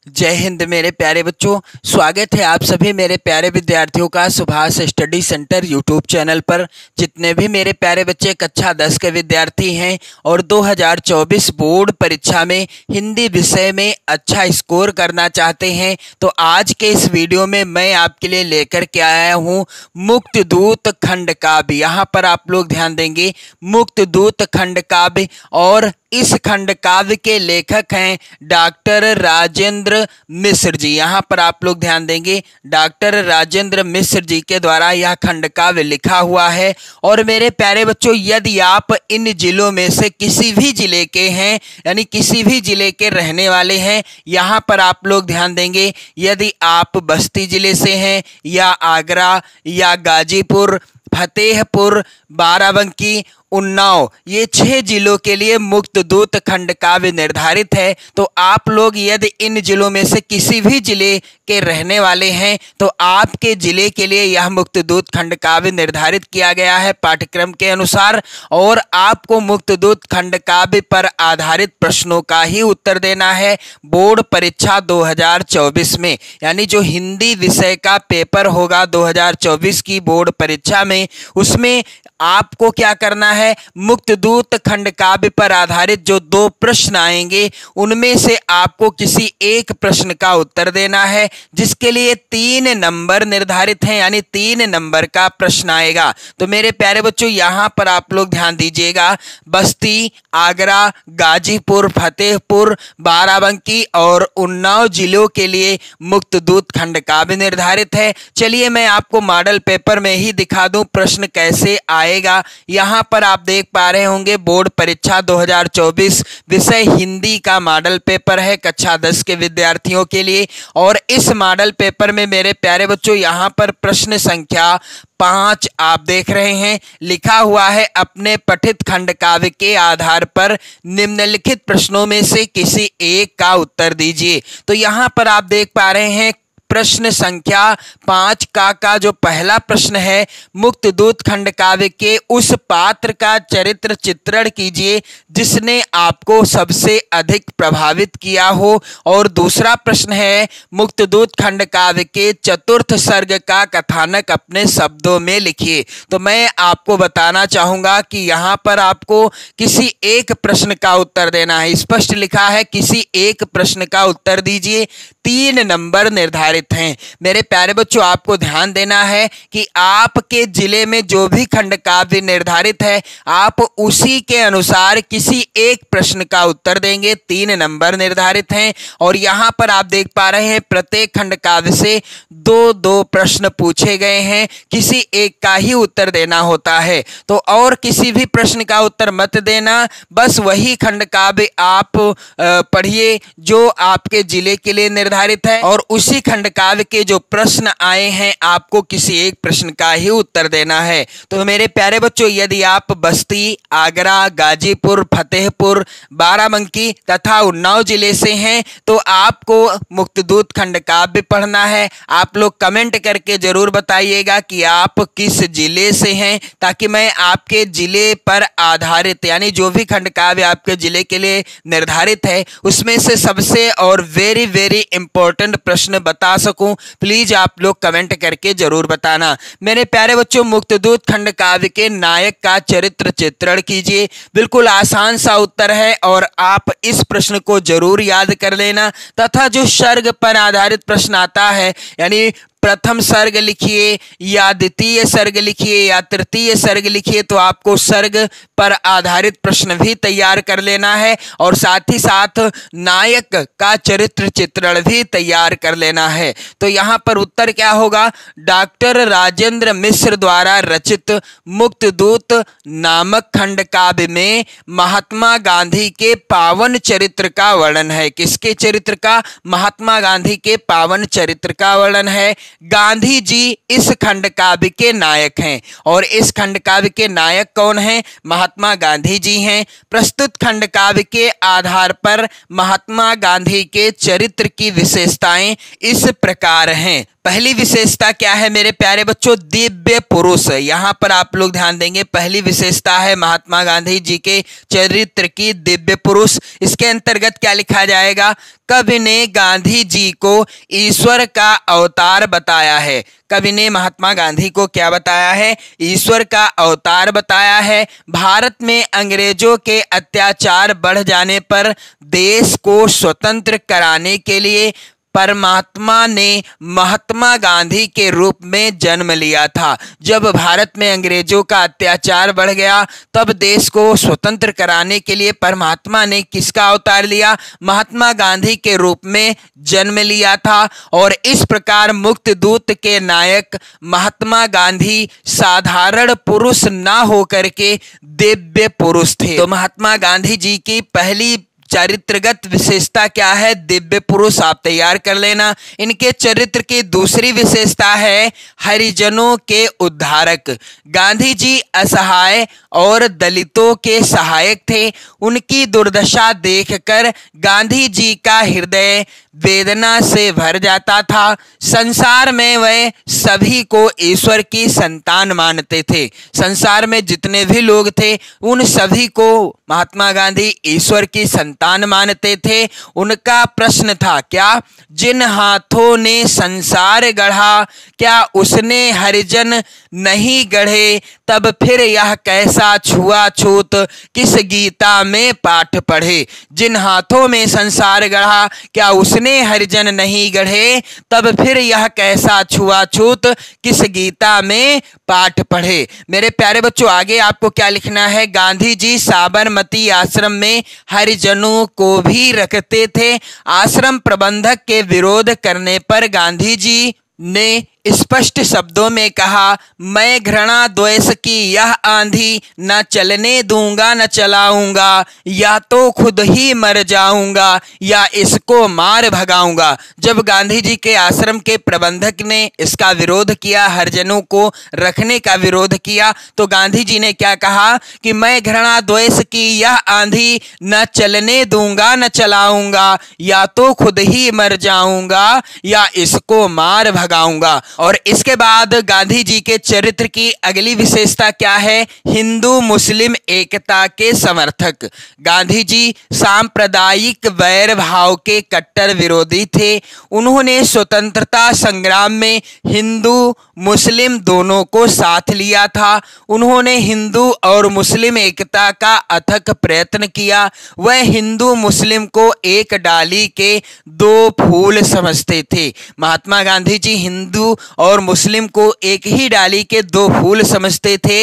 जय हिंद मेरे प्यारे बच्चों। स्वागत है आप सभी मेरे प्यारे विद्यार्थियों का Subhash study centre YouTube channel पर। जितने भी मेरे प्यारे बच्चे कक्षा 10 के विद्यार्थी हैं और 2024 बोर्ड परीक्षा में हिंदी विषय में अच्छा स्कोर करना चाहते हैं, तो आज के इस वीडियो में मैं आपके लिए लेकर के आया हूँ मुक्तदूत खंड काव्य। यहाँ पर आप लोग ध्यान देंगे, मुक्तदूत खंड काव्य, और इस खंड काव्य के लेखक हैं डॉक्टर राजेंद्र मिश्र जी। यहाँ पर आप लोग ध्यान देंगे, डॉक्टर राजेंद्र मिश्र जी के द्वारा यह खंड काव्य लिखा हुआ है। और मेरे प्यारे बच्चों, यदि आप इन जिलों में से किसी भी जिले के हैं, यानी किसी भी जिले के रहने वाले हैं, यहाँ पर आप लोग ध्यान देंगे, यदि आप बस्ती जिले से हैं या आगरा या गाजीपुर, फतेहपुर, बाराबंकी, उन्नाव, ये 6 जिलों के लिए मुक्तदूत खंड काव्य निर्धारित है। तो आप लोग यदि इन जिलों में से किसी भी जिले के रहने वाले हैं, तो आपके जिले के लिए यह मुक्तदूत खंड काव्य निर्धारित किया गया है पाठ्यक्रम के अनुसार। और आपको मुक्तदूत खंड काव्य पर आधारित प्रश्नों का ही उत्तर देना है बोर्ड परीक्षा 2024 में। यानी जो हिंदी विषय का पेपर होगा 2024 की बोर्ड परीक्षा में, उसमें आपको क्या करना है, मुक्तदूत खंड काव्य पर आधारित जो 2 प्रश्न आएंगे, उनमें से आपको किसी एक प्रश्न का उत्तर देना है, जिसके लिए 3 नंबर निर्धारित हैं, यानी 3 नंबर का प्रश्न आएगा। तो मेरे प्यारे बच्चों, यहाँ पर आप लोग ध्यान दीजिएगा, बस्ती, आगरा, गाजीपुर, फतेहपुर, बाराबंकी और उन्नाव जिलों के लिए मुक्तदूत खंड काव्य निर्धारित है। चलिए मैं आपको मॉडल पेपर में ही दिखा दूं प्रश्न कैसे आएगा। यहाँ पर आप देख पा रहे होंगे, बोर्ड परीक्षा 2024 विषय हिंदी का मॉडल पेपर है कक्षा 10 के विद्यार्थियों के लिए। और इस मॉडल पेपर में मेरे प्यारे बच्चों, यहाँ पर प्रश्न संख्या 5 आप देख रहे हैं, लिखा हुआ है, अपने पठित खंड काव्य के आधार पर निम्नलिखित प्रश्नों में से किसी एक का उत्तर दीजिए। तो यहाँ पर आप देख पा रहे हैं प्रश्न संख्या 5 का जो पहला प्रश्न है, मुक्तदूत खंड काव्य के उस पात्र का चरित्र चित्रण कीजिए जिसने आपको सबसे अधिक प्रभावित किया हो। और दूसरा प्रश्न है, मुक्तदूत खंड काव्य के चतुर्थ सर्ग का कथानक अपने शब्दों में लिखिए। तो मैं आपको बताना चाहूंगा कि यहाँ पर आपको किसी एक प्रश्न का उत्तर देना है। स्पष्ट लिखा है, किसी एक प्रश्न का उत्तर दीजिए, 3 नंबर निर्धारित हैं। मेरे प्यारे बच्चों, आपको ध्यान देना है कि आपके जिले में जो भी खंड काव्य निर्धारित है, आप उसी के अनुसार किसी एक प्रश्न का उत्तर देंगे। 3 नंबर निर्धारित हैं। और यहां पर आप देख पा रहे हैं, प्रत्येक खंड काव्य से 2-2 प्रश्न पूछे गए हैं, किसी एक का ही उत्तर देना होता है। तो और किसी भी प्रश्न का उत्तर मत देना, बस वही खंड काव्य आप पढ़िए जो आपके जिले के लिए निर्धारित है, और उसी खंड काव्य के जो प्रश्न आए हैं, आपको किसी एक प्रश्न का ही उत्तर देना है। तो मेरे प्यारे बच्चों, यदि आप बस्ती, आगरा, गाजीपुर, फतेहपुर, बाराबंकी तथा उन्नाव जिले से हैं, तो आपको मुक्तदूत खंड काव्य पढ़ना है। आप लोग कमेंट करके जरूर बताइएगा कि आप किस जिले से हैं, ताकि मैं आपके जिले पर आधारित, यानी जो भी खंड काव्य आपके जिले के लिए निर्धारित है, उसमें से सबसे और वेरी वेरी इंपॉर्टेंट प्रश्न बता सकूं। प्लीज आप लोग कमेंट करके जरूर बताना। मेरे प्यारे बच्चों, मुक्तदूत खंड काव्य के नायक का चरित्र चित्रण कीजिए। बिल्कुल आसान सा उत्तर है, और आप इस प्रश्न को जरूर याद कर लेना। तथा जो सर्ग पर आधारित प्रश्न आता है, यानी प्रथम सर्ग लिखिए या द्वितीय सर्ग लिखिए या तृतीय सर्ग लिखिए, तो आपको सर्ग पर आधारित प्रश्न भी तैयार कर लेना है, और साथ ही साथ नायक का चरित्र चित्रण भी तैयार कर लेना है। तो यहाँ पर उत्तर क्या होगा, डॉक्टर राजेंद्र मिश्र द्वारा रचित मुक्तदूत नामक खंड काव्य में महात्मा गांधी के पावन चरित्र का वर्णन है। किसके चरित्र का? महात्मा गांधी के पावन चरित्र का वर्णन है। गांधी जी इस खंड काव्य के नायक हैं, और इस खंड काव्य के नायक कौन हैं? महात्मा गांधी जी हैं। प्रस्तुत खंड काव्य के आधार पर महात्मा गांधी के चरित्र की विशेषताएं इस प्रकार हैं। पहली विशेषता क्या है मेरे प्यारे बच्चों? दिव्य पुरुष। यहाँ पर आप लोग ध्यान देंगे, पहली विशेषता है महात्मा गांधी जी के चरित्र की दिव्य पुरुष। इसके अंतर्गत क्या लिखा जाएगा? कवि ने गांधी जी को ईश्वर का अवतार बताया है। कवि ने महात्मा गांधी को क्या बताया है? ईश्वर का अवतार बताया है। भारत में अंग्रेजों के अत्याचार बढ़ जाने पर देश को स्वतंत्र कराने के लिए परमात्मा ने महात्मा गांधी के रूप में जन्म लिया था। जब भारत में अंग्रेजों का अत्याचार बढ़ गया तब देश को स्वतंत्र कराने के लिए परमात्मा ने किसका अवतार लिया? महात्मा गांधी के रूप में जन्म लिया था। और इस प्रकार मुक्त दूत के नायक महात्मा गांधी साधारण पुरुष ना होकर के दिव्य पुरुष थे। तो महात्मा गांधी जी की पहली चरित्रगत विशेषता क्या है? दिव्य पुरुष। आप तैयार कर लेना। इनके चरित्र की दूसरी विशेषता है हरिजनों के उद्धारक। गांधी जी असहाय और दलितों के सहायक थे। उनकी दुर्दशा देखकर गांधी जी का हृदय वेदना से भर जाता था। संसार में वे सभी को ईश्वर की संतान मानते थे। संसार में जितने भी लोग थे उन सभी को महात्मा गांधी ईश्वर की संतान मानते थे। उनका प्रश्न था क्या? जिन हाथों ने संसार गढ़ा क्या उसने हरिजन नहीं गढ़े? तब फिर यह कैसा छुआछूत किस गीता में पाठ पढ़े। जिन हाथों में संसार गढ़ा क्या उसने हरिजन नहीं गढ़े? तब फिर यह कैसा छुआछूत किस गीता में पाठ पढ़े। मेरे प्यारे बच्चों, आगे आपको क्या लिखना है? गांधी जी साबरमती आश्रम में हरिजनों को भी रखते थे। आश्रम प्रबंधक के विरोध करने पर गांधी जी ने स्पष्ट शब्दों में कहा, मैं घृणा द्वेष की यह आंधी न चलने दूंगा न चलाऊंगा, या तो खुद ही मर जाऊंगा या इसको मार भगाऊंगा। जब गांधी जी के आश्रम के प्रबंधक ने इसका विरोध किया, हरिजनों को रखने का विरोध किया, तो गांधी जी ने क्या कहा कि मैं घृणा द्वेष की यह आंधी न चलने दूंगा न चलाऊंगा, या तो खुद ही मर जाऊंगा या इसको मार भगाऊंगा। और इसके बाद गांधी जी के चरित्र की अगली विशेषता क्या है? हिंदू मुस्लिम एकता के समर्थक। गांधी जी सांप्रदायिक वैर भाव के कट्टर विरोधी थे। उन्होंने स्वतंत्रता संग्राम में हिंदू मुस्लिम दोनों को साथ लिया था। उन्होंने हिंदू और मुस्लिम एकता का अथक प्रयत्न किया। वह हिंदू मुस्लिम को एक डाली के दो फूल समझते थे। महात्मा गांधी जी हिंदू और मुस्लिम को एक ही डाली के दो फूल समझते थे।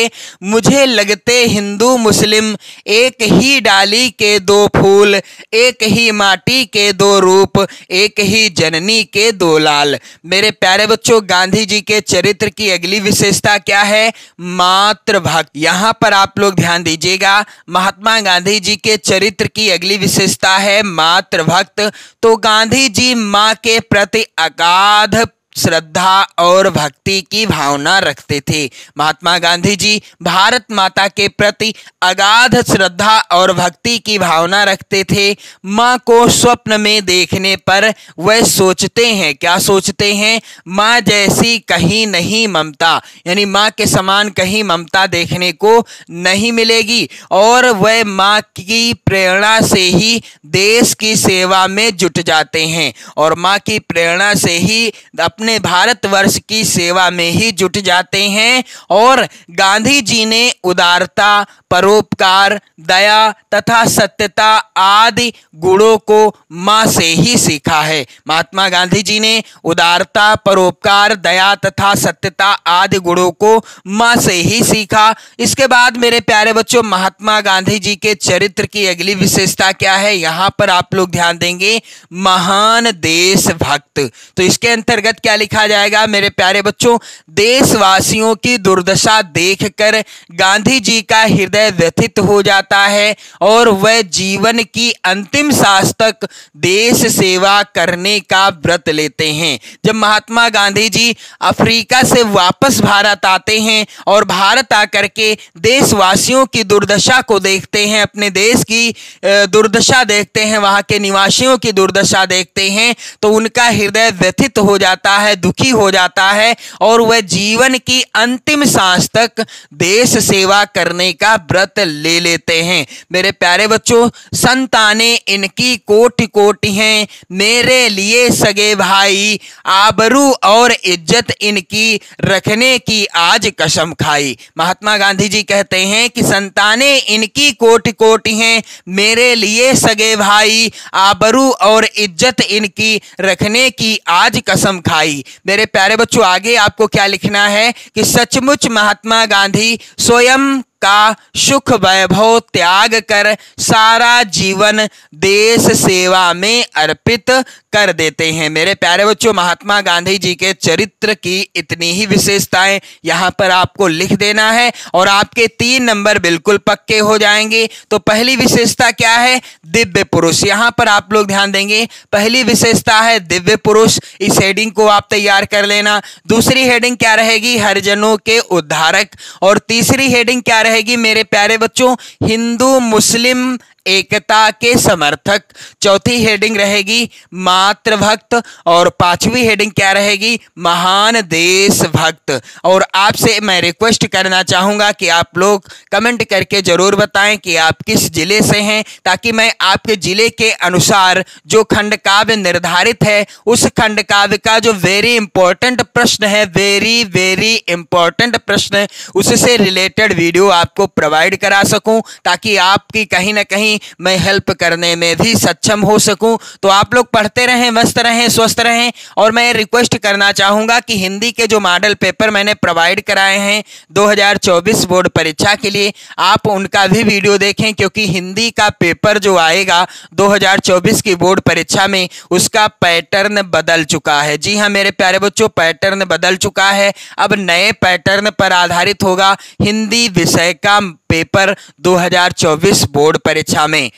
मुझे लगते हिंदू मुस्लिम एक ही डाली के दो फूल, एक ही माटी के दो रूप, एक ही जननी के दो लाल। मेरे प्यारे बच्चों, गांधी जी के चरित्र की अगली विशेषता क्या है? मातृभक्त। यहां पर आप लोग ध्यान दीजिएगा, महात्मा गांधी जी के चरित्र की अगली विशेषता है मातृभक्त। तो गांधी जी मां के प्रति अगाध श्रद्धा और भक्ति की भावना रखते थे। महात्मा गांधी जी भारत माता के प्रति अगाध श्रद्धा और भक्ति की भावना रखते थे। माँ को स्वप्न में देखने पर वह सोचते हैं, क्या सोचते हैं? माँ जैसी कहीं नहीं ममता, यानी माँ के समान कहीं ममता देखने को नहीं मिलेगी। और वह माँ की प्रेरणा से ही देश की सेवा में जुट जाते हैं और माँ की प्रेरणा से ही अपने भारतवर्ष की सेवा में ही जुट जाते हैं। और गांधी जी ने उदारता, परोपकार, दया तथा सत्यता आदि गुणों को मां से ही सीखा है। महात्मा गांधी जी ने उदारता, परोपकार, दया तथा सत्यता आदि गुणों को मां से ही सीखा। इसके बाद मेरे प्यारे बच्चों, महात्मा गांधी जी के चरित्र की अगली विशेषता क्या है? यहां पर आप लोग ध्यान देंगे, महान देशभक्त। तो इसके अंतर्गत क्या लिखा जाएगा मेरे प्यारे बच्चों? देशवासियों की दुर्दशा देखकर गांधी जी का हृदय व्यथित हो जाता है और वह जीवन की अंतिम सांस तक देश सेवा करने का व्रत लेते हैं। जब महात्मा गांधी जी अफ्रीका से वापस भारत आते हैं और भारत आकर के देशवासियों की दुर्दशा को देखते हैं, अपने देश की दुर्दशा देखते हैं, वहां के निवासियों की दुर्दशा देखते हैं, तो उनका हृदय व्यथित हो जाता है, दुखी हो जाता है और वह जीवन की अंतिम सांस तक देश सेवा करने का व्रत ले लेते हैं। मेरे प्यारे बच्चों, संतानें इनकी कोटि कोटि हैं, मेरे लिए सगे भाई, आबरू और इज्जत इनकी रखने की आज कसम खाई। महात्मा गांधी जी कहते हैं कि संतानें इनकी कोटि कोटि हैं, मेरे लिए सगे भाई, आबरू और इज्जत इनकी रखने की आज कसम खाई। मेरे प्यारे बच्चों, आगे आपको क्या लिखना है कि सचमुच महात्मा गांधी स्वयं का सुख वैभव त्याग कर सारा जीवन देश सेवा में अर्पित कर देते हैं। मेरे प्यारे बच्चों, महात्मा गांधी जी के चरित्र की इतनी ही विशेषताएं यहां पर आपको लिख देना है और आपके 3 नंबर बिल्कुल पक्के हो जाएंगे। तो पहली विशेषता क्या है? दिव्य पुरुष। यहां पर आप लोग ध्यान देंगे, पहली विशेषता है दिव्य पुरुष। इस हेडिंग को आप तैयार कर लेना। दूसरी हेडिंग क्या रहेगी? हरिजनों के उद्धारक। और तीसरी हेडिंग क्या रहेगी मेरे प्यारे बच्चों? हिंदू मुस्लिम एकता के समर्थक। चौथी हेडिंग रहेगी मातृभक्त और पांचवी हेडिंग क्या रहेगी? महान देशभक्त। और आपसे मैं रिक्वेस्ट करना चाहूंगा कि आप लोग कमेंट करके जरूर बताएं कि आप किस जिले से हैं, ताकि मैं आपके जिले के अनुसार जो खंड काव्य निर्धारित है उस खंड काव्य का जो वेरी इंपॉर्टेंट प्रश्न है, वेरी इंपॉर्टेंट प्रश्न, उससे रिलेटेड वीडियो आपको प्रोवाइड करा सकूं, ताकि आपकी कहीं ना कहीं मैं हेल्प करने में भी सक्षम हो सकूं। तो आप लोग पढ़ते रहें, मस्त रहें, स्वस्थ रहें। और मैं रिक्वेस्ट करना चाहूंगा कि हिंदी के जो मॉडल पेपर मैंने प्रोवाइड कराए हैं 2024 बोर्ड परीक्षा के लिए, आप उनका भी वीडियो देखें, क्योंकि हिंदी का पेपर जो आएगा 2024 की बोर्ड परीक्षा में उसका पैटर्न बदल चुका है। जी हाँ मेरे प्यारे बच्चों, पैटर्न बदल चुका है। अब नए पैटर्न पर आधारित होगा हिंदी विषय का पेपर 2024 बोर्ड परीक्षा में।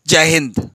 जय हिंद।